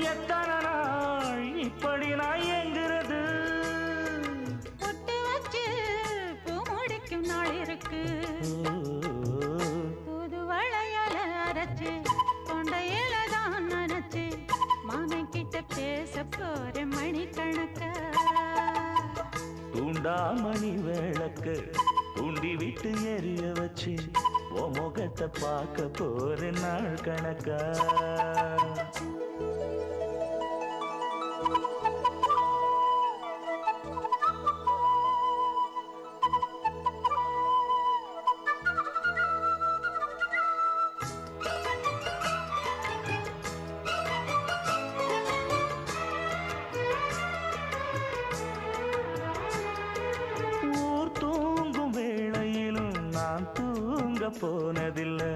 எத்தனை நாள் இப்படி நான் எங்கிறது பொட்டு வச்சு பூ முடிக்கும் நாள் இருக்கு புது வளையல அரைச்சு கொண்டையில தான் நினைச்சு மாமன் கிட்ட பேச போற மணிக்கணக்க தூண்டாமணி விளக்கு தூண்டி விட்டு எரிய வச்சு உன் முகத்தை பார்க்க போற நாள் கணக்கா ஊர் தூங்கும் வேளையிலும் நான் தூங்க போனதில்லை